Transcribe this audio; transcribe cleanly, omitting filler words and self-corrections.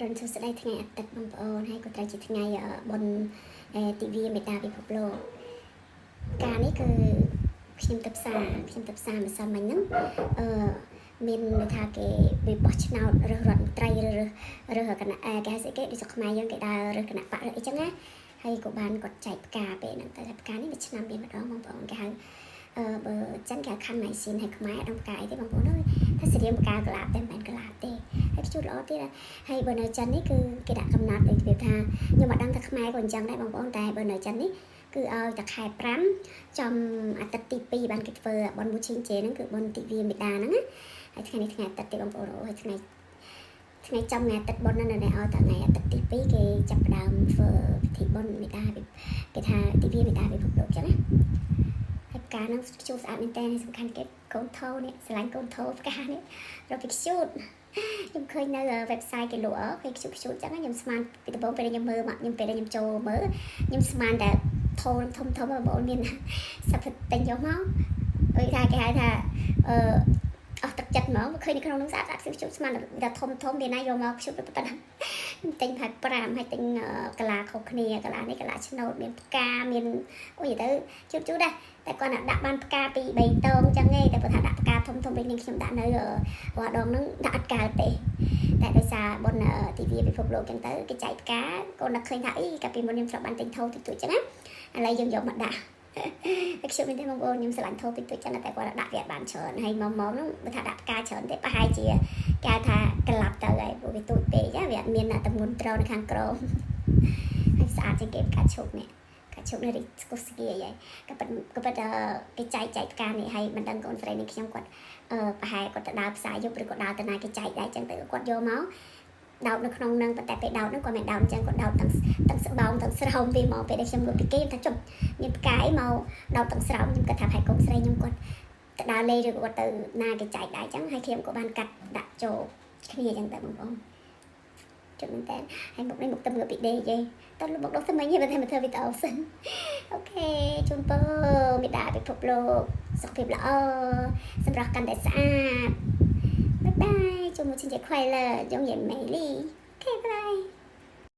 រនសុស្ដីថ្ងៃអាទិត្យបងប្អូនហើយក៏ត្រូវជាថ្ងៃបុណ្យទិវាមេត្តាពិភពលោកការនេះគឺខ្ញុំទៅផ្សារម្សិលមិញហ្នឹងមានន័យថាគេវាបោះឆ្នោតរើសរដ្ឋមន្ត្រីរើសគណៈគេហៅស្អីគេដូចខ្មែរយើងគេដើររើសគណៈបករើសអីចឹងណាហើយក៏បានគាត់ចែកផ្កាពេលហ្នឹងតែផ្កានេះមួយឆ្នាំមានម្ដងបងប្អូនគេហៅបើចឹងគេខណ្ឌម៉ៃស៊ីនហើយខ្មែរអត់ផ្កាអីទេបងប្អូនអើយថាសេរីផ្កាកលាបតែមិនមែនកលាបទេហើយជួតល្អទៀតហើយបើនៅចិននេះគឺគេដាក់កំណត់ដូចវាថាខ្ញុំអត់ដឹងថាខ្មែរក៏អញ្ចឹងដែរបងប្អូនតែបើនៅចិននេះគឺឲ្យតែខែ5ចំអាទិត្យទី2បានគេធ្វើបុណ្យមួយឈីងជេហ្នឹងគឺបុណ្យទិវាមេដាហ្នឹងណាហើយថ្ងៃនេះថ្ងៃអាទិត្យទេបងប្អូនហើយថ្ងៃចំថ្ងៃអាទិត្យបុណ្យហ្នឹងនៅឲ្យតែថ្ងៃអាទិត្យទី2គេចាប់ផ្ដើមធ្វើពិធីបុណ្យមេដាគេថាទិវាមេដាពិភពលោកចឹងណាហើយផ្កាហ្នឹងជួស្អាតមែនតើសំខាន់គេកូនថោនេះស្រឡាញ់កូនថោផ្កានេះរកពីខ្ជូតខ្ញុំឃើញនៅ website គេលក់ឃើញខ្ជូតចឹងខ្ញុំស្មានពីដំបូងពេលខ្ញុំមើលមកខ្ញុំពេលខ្ញុំចូលមើលខ្ញុំស្មានតែថោធំបងប្អូនមានសិបទិញយកមកអីថាគេហៅថាអស់ទឹកចិត្តហ្មងឃើញនៅក្នុងនោះស្អាតខ្ជូតស្មានតែធំមានណាយកមកខ្ជូតទៅប៉ុណ្ណាទិញផាច់5ហើយទិញកាឡាខុសគ្នាកាឡានេះកាឡាឆ្នោតមានផ្កាមានអូយទៅជូតដែរតែគាត់ដាក់បានផ្កាពី3តងចឹងឯងតែបើថាដាក់ផ្កាធំដូចនេះខ្ញុំដាក់នៅរហដងហ្នឹងដាក់អត់កើតទេតែដោយសារបុណ្យទិវាពិភពលោកចឹងទៅគេចែកផ្កាកូននឹកឃើញថាអីកាលពីមុនខ្ញុំធ្លាប់បានទិញថោតិចចឹងណាឥឡូវយើងយកមកដាក់តែខ្ញុំមានតែបងប្អូនខ្ញុំស្រឡាញ់ថោតិចចឹងតែគាត់ដាក់វាបានច្រើនហើយមកហ្នឹងបើថាដាក់ផ្កាច្រើនទេប្រហែលជាគេថាក្លាប់ទៅហើយព្រោះវាទូចពេកវាអត់មានទម្ងន់ត្រនៅខាងក្រោមហើយស្អាតជាងគេផ្កាឈូកនេះជុំនៅរីស្គូស្គីអីក៏ប៉ុន្តែគេចែកផ្កានេះហើយមិនដឹងកូនស្រីនេះខ្ញុំគាត់ប្រហែលគាត់ទៅដើរផ្សារយប់ឬក៏ដើរទៅណាគេចែកដែរចឹងទៅគាត់យកមកដោតនៅក្នុងនឹងប៉ុន្តែពេលដោតហ្នឹងគាត់មិនដោតចឹងគាត់ដោតទាំងស្បោងទាំងស្រោមវាមកពេលដែលខ្ញុំលក់ពីគេថាជុំមានផ្កាអីមកដោតទាំងស្រោមខ្ញុំគាត់ថាហើយកូនស្រីខ្ញុំគាត់ទៅដើរលេងឬគាត់ទៅណាគេចែកដែរចឹងហើយខ្ញុំក៏បានកាត់ដាក់ចូលគ្នាចឹងទៅបងប្អូនជុំមែនតើហើយមុខនេះមុខទៅមើលពីដេកយេតើលោកមកដល់ស្មិញទេបើតែមកធ្វើវីដេអូសិនអូខេជូនពរមេដាពិភពលោកសុខភាពល្អសម្រាប់កាន់តែស្អាតបាយបាយជុំមួយជិះខ្វៃលើយងយេមេលីអូខេបាយ